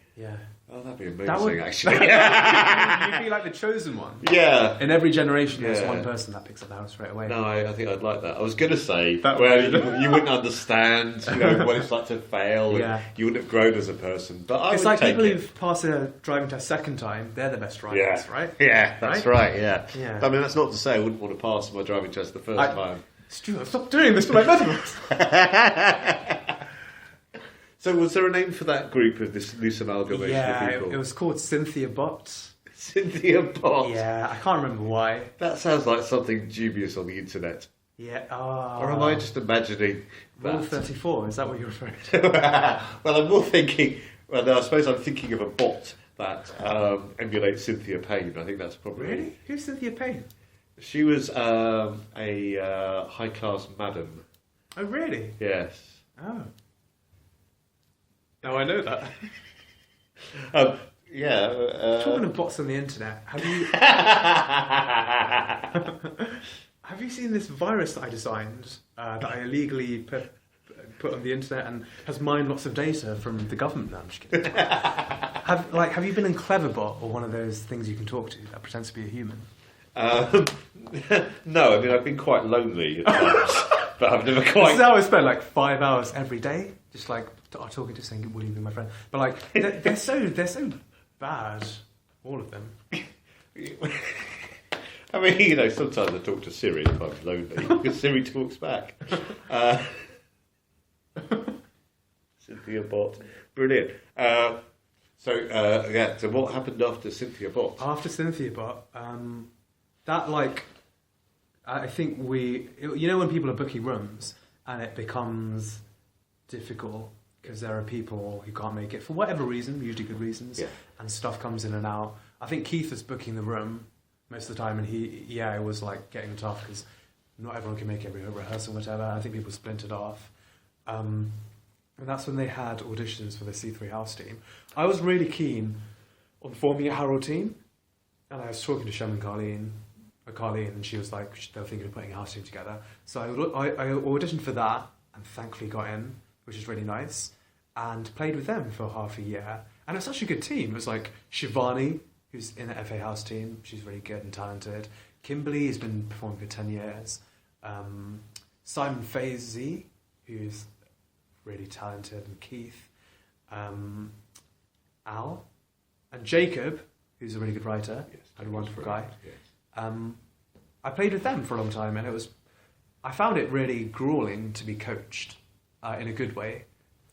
that'd be amazing. Actually, you'd be like the chosen one. Yeah. In every generation, there's one person that picks up the Herald straight away. No, I think I'd like that. I was going to say, you wouldn't understand, what it's like to fail. Yeah. And you wouldn't have grown as a person. But it's like people who've passed their driving test second time. They're the best drivers, right? Yeah, that's right. Yeah. Yeah. I mean, that's not to say I wouldn't want to pass my driving test the first time. Stuart, stop doing this to my medals. So was there a name for that group of this loose amalgamation of people? It was called Cynthia Bot. Cynthia Bot? Yeah, I can't remember why. That sounds like something dubious on the internet. Yeah. Or am I just imagining that? Rule 34, is that what you're referring to? Well, I'm more thinking... Well, no, I suppose I'm thinking of a bot that emulates Cynthia Payne. I think that's probably... Really? Who's Cynthia Payne? She was a high-class madam. Oh, really? Yes. Oh. Now I know that. Talking of bots on the internet, have you... have you seen this virus that I designed, that I illegally put on the internet and has mined lots of data from the government? No, I'm just kidding. Have you been in Cleverbot, or one of those things you can talk to that pretends to be a human? No, I mean, I've been quite lonely at times, but I've never quite... This is how I spend like 5 hours every day, just like talking to saying, will you be my friend? But like, they're so bad, all of them. I mean, you know, sometimes I talk to Siri if I'm lonely, because Siri talks back. Cynthia Bot. Brilliant. So what happened after Cynthia Bot? After Cynthia Bot, that like, I think you know when people are booking rooms and it becomes difficult because there are people who can't make it for whatever reason, usually good reasons, and stuff comes in and out. I think Keith was booking the room most of the time, and it was like getting tough because not everyone can make every rehearsal, whatever. I think people splintered off. And that's when they had auditions for the C3 house team. I was really keen on forming a Harold team, and I was talking to Shem and Colleen, and she was like, they were thinking of putting a house team together. So I auditioned for that, and thankfully got in, which is really nice, and played with them for half a year. And it's such a good team. It was like Shivani, who's in the FA house team. She's really good and talented. Kimberly has been performing for 10 years. Simon Fazy, who's really talented, and Keith. Al. And Jacob, who's a really good writer, and a wonderful guy. Yes. I played with them for a long time, and I found it really grueling to be coached in a good way,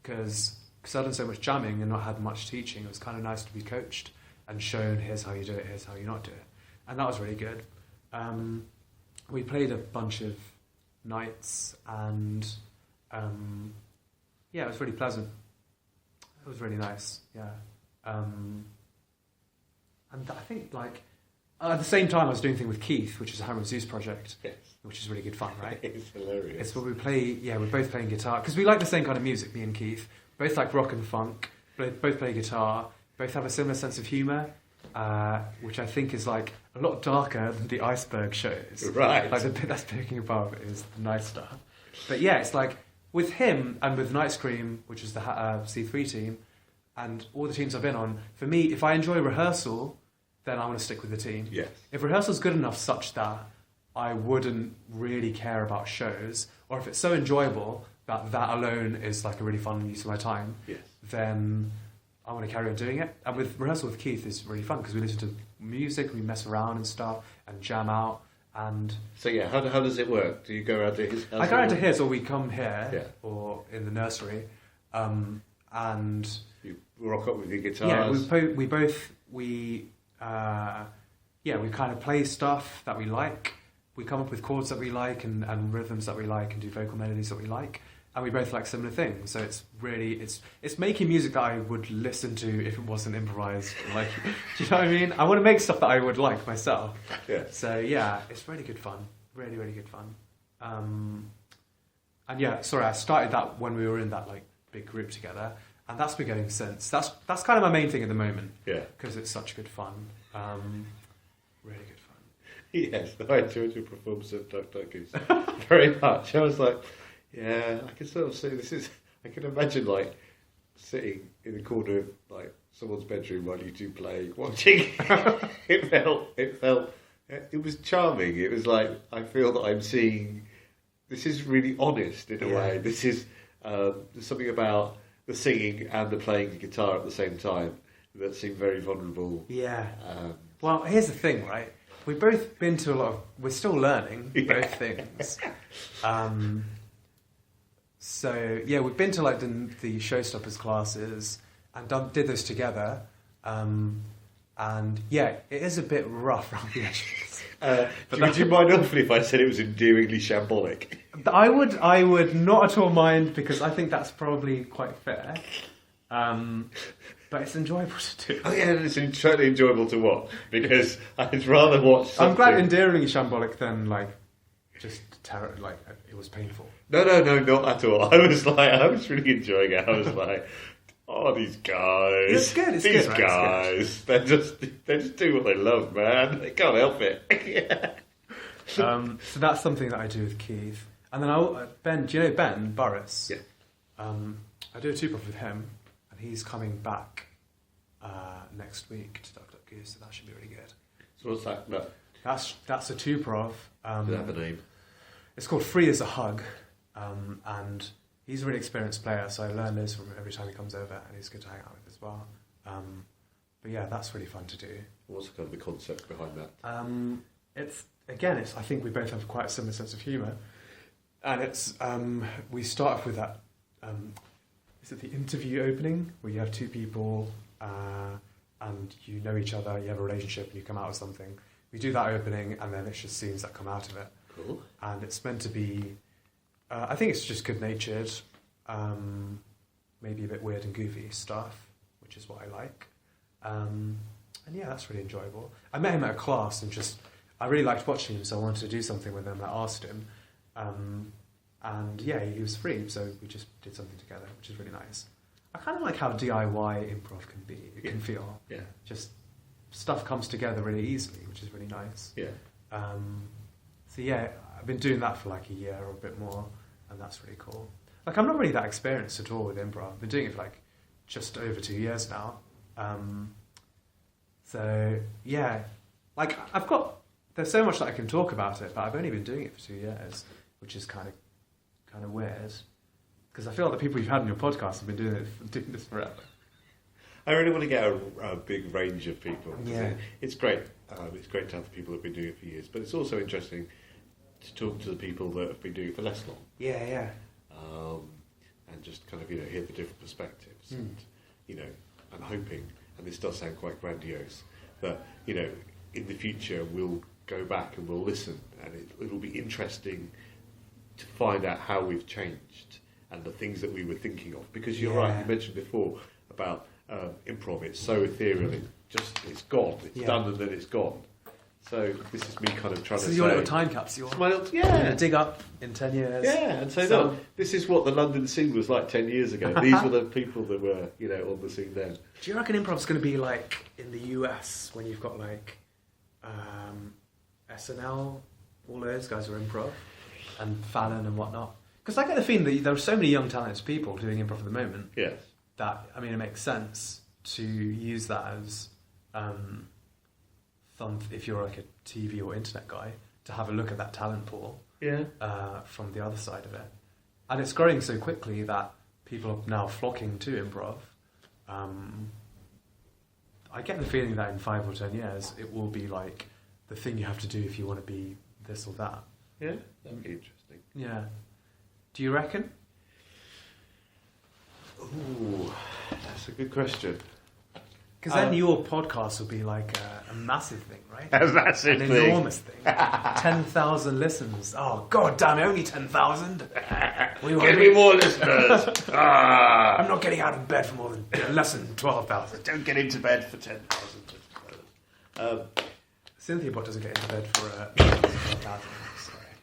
because I'd done so much jamming and not had much teaching. It was kind of nice to be coached and shown, here's how you do it, here's how you not do it. And that was really good. We played a bunch of nights, and it was really pleasant. It was really nice, yeah. And I think, like, at the same time I was doing a thing with Keith, which is a Hammer and Zeus project, which is really good fun, right? It's hilarious. It's where we're both playing guitar, because we like the same kind of music, me and Keith. Both like rock and funk, both play guitar, both have a similar sense of humour, which I think is like a lot darker than the Iceberg shows. Right. Like the bit that's peeking above is the nice stuff. But yeah, it's like with him and with Night Scream, which is the C3 team, and all the teams I've been on, for me, if I enjoy rehearsal, then I want to stick with the team. Yes. If rehearsal's good enough such that I wouldn't really care about shows, or if it's so enjoyable that alone is like a really fun use of my time, then I want to carry on doing it. And with rehearsal with Keith is really fun because we listen to music, we mess around and stuff, and jam out. And so how does it work? Do you go around to his house? I go around to his, or we come here, or in the nursery, and you rock up with your guitars. We kind of play stuff that we like. We come up with chords that we like and rhythms that we like, and do vocal melodies that we like. And we both like similar things, so it's really it's making music that I would listen to if it wasn't improvised. Like, do you know what I mean? I want to make stuff that I would like myself. Yeah. So yeah, it's really good fun, really really good fun. And yeah, sorry, I started that when we were in that like big group together, and that's been going since. That's kind of my main thing at the moment. Yeah. Because it's such good fun. Really good fun. Yes, I enjoyed your performance of Duck Duck Goose very much. I was like, yeah, I can sort of see this is. I can imagine like sitting in the corner of like someone's bedroom while you two play, watching. It was charming. It was like I feel that I'm seeing. This is really honest in a way. This is there's something about the singing and the playing the guitar at the same time that seemed very vulnerable. Yeah. Well, here's the thing, right? We've both been to a lot of... We're still learning both things. So yeah, we've been to like the showstoppers classes and did those together. And yeah, it is a bit rough around the edges. Would you mind awfully if I said it was endearingly shambolic? I would not at all mind, because I think that's probably quite fair. But it's enjoyable to do. Oh yeah, it's totally enjoyable to watch, because I'd rather watch something... I'm glad endearingly shambolic than like just like it was painful. No, not at all. I was really enjoying it. I was like, oh, these guys. It's good, these right? guys. They just do what they love, man. They can't help it. Yeah. So that's something that I do with Keith. And then Ben, do you know Ben Burris? Yeah. I do a two-prof with him, and he's coming back next week to Goose, so that should be really good. So what's that? No. That's a two-prof. Does it have a name? It's called Free as a Hug, and he's a really experienced player, so I learn this from him every time he comes over, and he's good to hang out with as well. But yeah, that's really fun to do. What's kind of the concept behind that? I think we both have quite a similar sense of humour, and it's we start off with that. Is it the interview opening where you have two people and you know each other, you have a relationship, and you come out with something? We do that opening, and then it's just scenes that come out of it. Cool. And it's meant to be. I think it's just good-natured, maybe a bit weird and goofy stuff, which is what I like. And yeah, that's really enjoyable. I met him at a class and I really liked watching him, so I wanted to do something with him. I asked him, and yeah, he was free, so we just did something together, which is really nice. I kind of like how DIY improv can be. It can feel. Yeah. Just stuff comes together really easily, which is really nice. Yeah. So yeah, I've been doing that for like a year or a bit more, and that's really cool. Like, I'm not really that experienced at all with improv. I've been doing it for like just over 2 years now. So yeah, like there's so much that I can talk about it, but I've only been doing it for 2 years, which is kind of weird, because I feel like the people you've had on your podcast have been doing this forever. I really want to get a big range of people. Yeah. It's great. It's great to have the people that have been doing it for years, but it's also interesting to talk to the people that have been doing it for less long. Yeah. And just kind of, hear the different perspectives. And, I'm hoping, and this does sound quite grandiose, that, in the future we'll go back and we'll listen, and it'll be interesting to find out how we've changed and the things that we were thinking of. Because you're right, you mentioned before about improv, it's so ethereal, it's gone, it's done and then it's gone. So this is me kind of trying to say... So your little time capsule. Yeah. Dig up in 10 years. Yeah, and say, look, this is what the London scene was like 10 years ago. These were the people that were, on the scene then. Do you reckon improv's going to be like in the US, when you've got like SNL, all those guys are improv, and Fallon and whatnot? Because I get the feeling that there are so many young talented people doing improv at the moment. Yes. That, it makes sense to use that as... if you're like a TV or internet guy, to have a look at that talent pool from the other side of it. And it's growing so quickly that people are now flocking to improv. I get the feeling that in 5 or 10 years it will be like the thing you have to do if you want to be this or that. Yeah, that'd be interesting. Yeah. Do you reckon? Ooh, that's a good question. Because then your podcast will be like a massive thing, right? A massive An thing. enormous thing. 10,000 listeners. Oh, god damn it, only 10,000? Give me more listeners. I'm not getting out of bed for more than less than 12,000. Don't get into bed for 10,000. Cynthia Bot doesn't get into bed for 12,000. Sorry.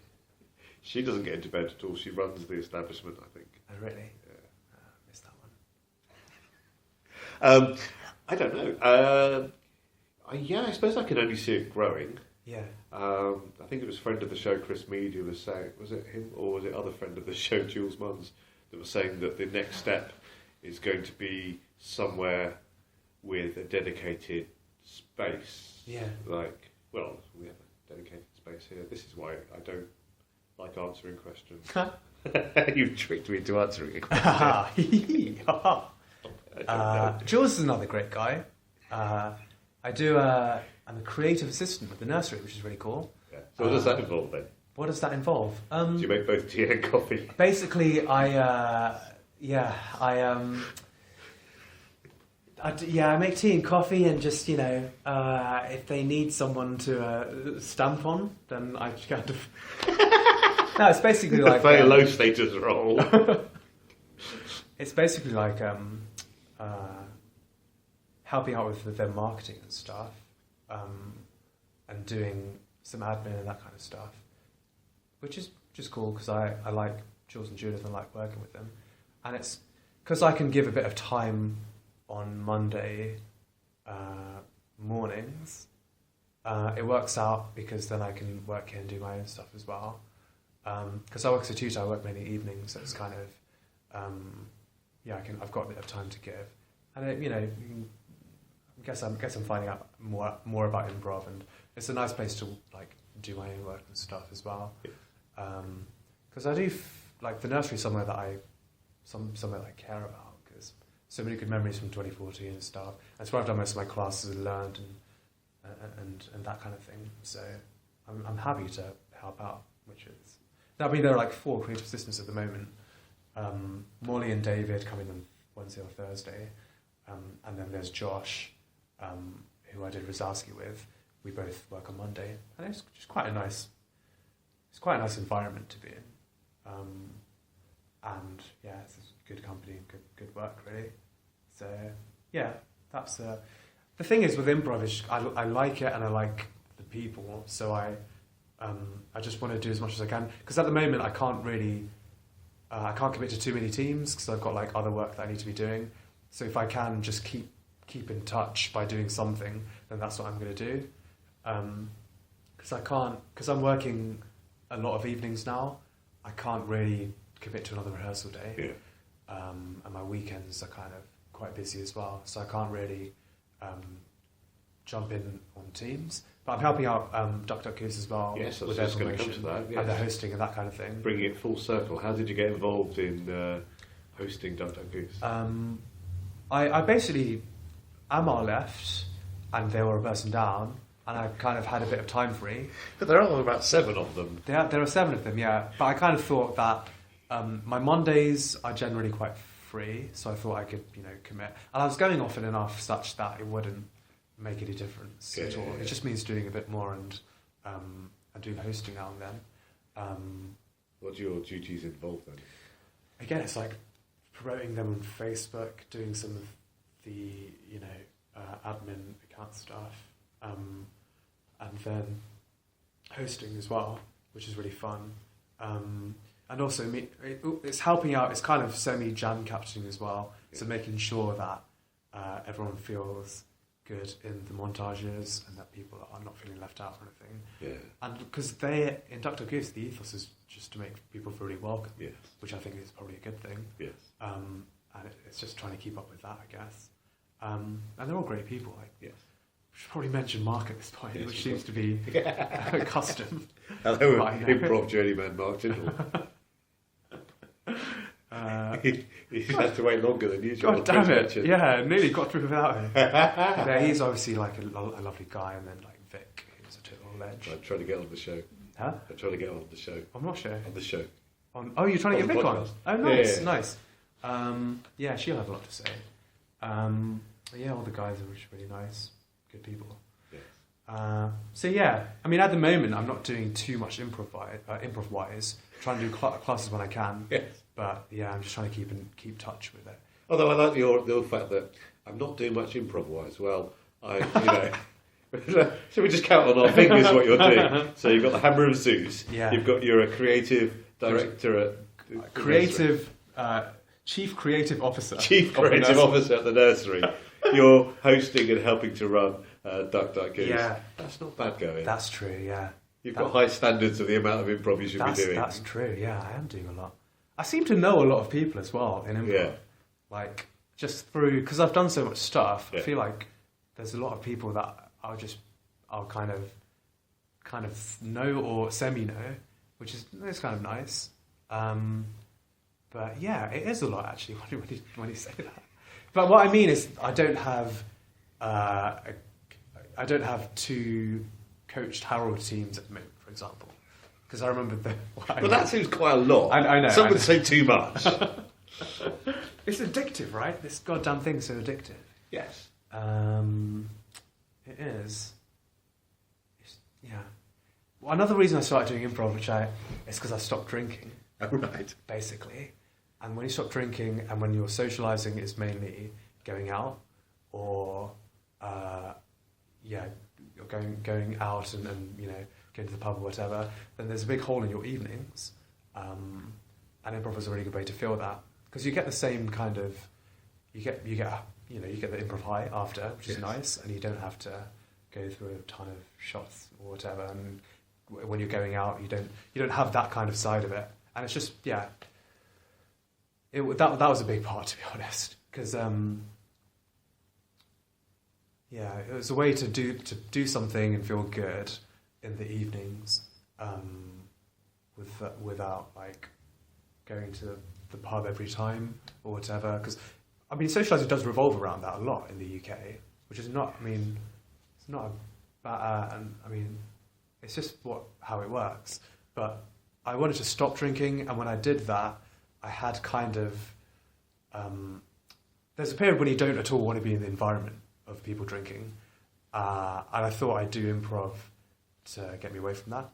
She doesn't get into bed at all. She runs the establishment, I think. Oh, really? Yeah. Missed that one. I don't know. I suppose I can only see it growing. Yeah. I think it was friend of the show, Chris Mead, who was saying, was it him or was it other friend of the show, Jules Munns, that was saying that the next step is going to be somewhere with a dedicated space. Yeah. Like, well, we have a dedicated space here. This is why I don't like answering questions. You've tricked me into answering a question. Jules is another great guy. I'm a creative assistant with the nursery, which is really cool. Yeah. So what does that involve then? What does that involve? Do you make both tea and coffee? Basically, I make tea and coffee, and just if they need someone to stamp on, then I kind of. No, it's basically like a very low status role. It's basically like helping out with their marketing and stuff, and doing some admin and that kind of stuff, which is just cool because I like Jules and Judith and like working with them, and it's because I can give a bit of time on Monday mornings. It works out because then I can work here and do my own stuff as well. Because I work as a tutor, I work many evenings, so it's kind of I've got a bit of time to give, and I guess I'm finding out more about improv, and it's a nice place to like do my own work and stuff as well. Because I do like the nursery somewhere that I care about, because so many good memories from 2014 and stuff. That's where I've done most of my classes and learned and that kind of thing. So I'm happy to help out, which is. I mean, there are like 4 creative assistants at the moment. Morley and David coming on Wednesday or Thursday, and then there's Josh, who I did Rosowski with. We both work on Monday, and it's just quite a nice environment to be in. And yeah, it's a good company, good work really. So yeah, that's the thing is with improv is I like it and I like the people, so I just want to do as much as I can, because at the moment I can't really I can't commit to too many teams because I've got like other work that I need to be doing. So if I can just keep in touch by doing something, then that's what I'm going to do. Because I'm working a lot of evenings now, I can't really commit to another rehearsal day. Yeah. And my weekends are kind of quite busy as well, so I can't really jump in on teams. But I'm helping out DoNotAdjustYourStage as well. Yes, I was with their just going to come to promotion that. Yes. and their hosting and that kind of thing. Bringing it full circle, how did you get involved in hosting DoNotAdjustYourStage? I basically, Amar left and they were a person down, and I kind of had a bit of time free. But there are about 7 of them. There are 7 of them, yeah. But I kind of thought that my Mondays are generally quite free, so I thought I could, commit. And I was going often enough such that it wouldn't make any difference at all. It just means doing a bit more and doing hosting now and then. What are your duties involved then? Again, it's like promoting them on Facebook, doing some of the admin account stuff, and then hosting as well, which is really fun. And also, it's helping out. It's kind of semi-jam capturing as well, so making sure that everyone feels good in the montages and that people are not feeling left out or anything. Yeah. And because in DoNotAdjustYourStage, the ethos is just to make people feel really welcome, Yes. which I think is probably a good thing. Yes. And it's just trying to keep up with that, I guess. And they're all great people. Yes. We should probably mention Mark at this point, Yes, which seems to be a custom. Hello, Right, improv journeyman Mark Tindall. He's had to wait longer than usual. God damn it! Yeah, nearly got through without him. Yeah, he's obviously like a lovely guy, and then like Vic, who's a total ledge. I'm trying to get on the show. Huh? I'm trying to get on the show. I'm not sure. On the show. Oh, you're trying to On get the Vic on? podcast. Oh, nice, Yeah. nice. Yeah, she'll have a lot to say. Yeah, all the guys are really nice, good people. Yes. So yeah, I mean, at the moment, I'm not doing too much improv-wise. Trying to do classes when I can. Yes. But yeah, I'm just trying to keep touch with it. Although I like the fact that I'm not doing much improv-wise. Well, should we just count on our fingers what you're doing? So you've got the Hammer of Zeus. Yeah. You're a creative director at Chief Creative Officer. Chief Creative Officer at the nursery. You're hosting and helping to run DuckDuckGoose. Yeah. That's not bad going. That's true, yeah. You've got high standards of the amount of improv you should be doing. That's true, yeah. I am doing a lot. I seem to know a lot of people as well in improv. Yeah. Like, just through... Because I've done so much stuff, Yeah. I feel like there's a lot of people that I'll kind of know or semi-know, which is it's kind of nice. But yeah, it is a lot, actually, when you say that. But what I mean is, I don't have 2 coached Harold teams at the moment, for example. Because I remember Well, that seems quite a lot. I know. Some would say too much. It's addictive, right? This goddamn thing's so addictive. Yes. It is. Yeah. Well, another reason I started doing improv, is because I stopped drinking. Oh, right. Basically. And when you stop drinking and when you're socialising, it's mainly going out or, you're going out and going to the pub or whatever, then there's a big hole in your evenings. And improv is a really good way to fill that. Because you get the same kind of, you get the improv high after, which is nice, and you don't have to go through a ton of shots or whatever. And when you're going out, you don't have that kind of side of it. And it's just, that was a big part, to be honest, because it was a way to do something and feel good in the evenings, without like going to the pub every time or whatever. Because I mean, socialising does revolve around that a lot in the UK, which is not. I mean, it's not a bad. And I mean, it's just how it works. But I wanted to stop drinking, and when I did that, I had kind of. There's a period when you don't at all want to be in the environment of people drinking, and I thought I'd do improv to get me away from that.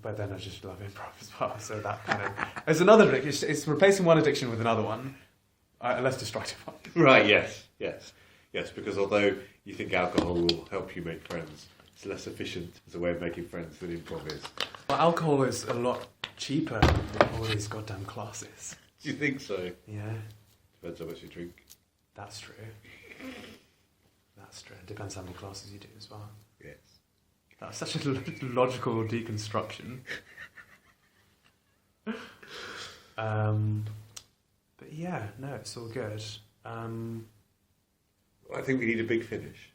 But then I just love improv as well, so that kind of... It's another addiction. It's replacing one addiction with another one, a less destructive one. Right, yes, because although you think alcohol will help you make friends, it's less efficient as a way of making friends than improv is. Well, alcohol is a lot cheaper than all these goddamn classes. Do you think so? Yeah. Depends how much you drink. That's true. It depends how many classes you do as well. Yes. That's such a logical deconstruction. But yeah, no, it's all good. I think we need a big finish.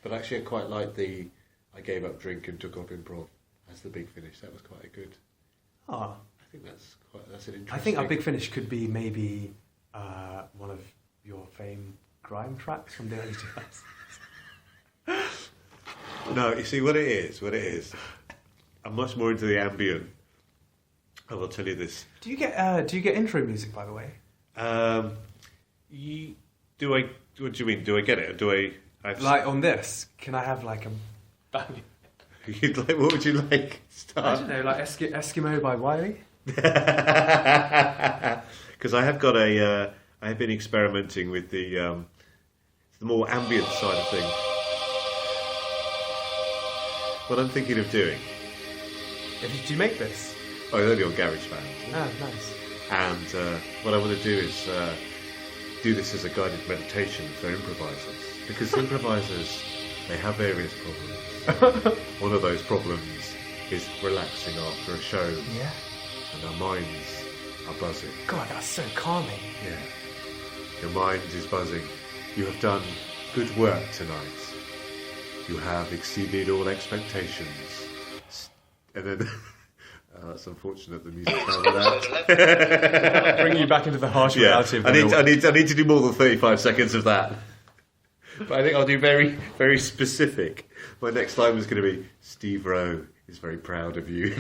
But actually I quite like I gave up drink and took up improv as the big finish. That was quite a good... Oh. I think that's an interesting... I think our big finish could be maybe one of your famed grime tracks from the early 2000s. No, you see what it is. I'm much more into the ambient. I will tell you this. Do you get intro music, by the way? What do you mean? Do I get it? Or do I? Like on this? Can I have like a? What would you like? Start? I don't know, like Eskimo by Wiley. Because I have got I have been experimenting with the more ambient side of things. What I'm thinking of doing. Do you make this? Oh, it's only on GarageBand. Oh, nice. And what I want to do is do this as a guided meditation for improvisers. Because improvisers, they have various problems. One of those problems is relaxing after a show. Yeah. And our minds are buzzing. God, that's so calming. Yeah. Your mind is buzzing. You have done good work tonight. You have exceeded all expectations. And then... that's unfortunate, the music's now without. Bring you back into the harsh reality of I need to do more than 35 seconds of that. But I think I'll do very, very specific. My next line was going to be, Steve Rowe is very proud of you.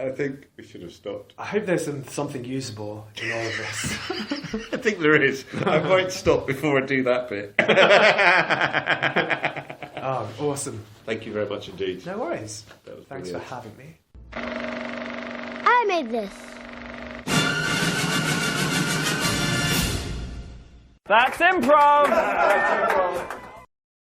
I think we should have stopped. I hope there's something usable in all of this. I think there is. I might stop before I do that bit. Oh, awesome. Thank you very much indeed. No worries. Thanks for having me. I made this. That's improv!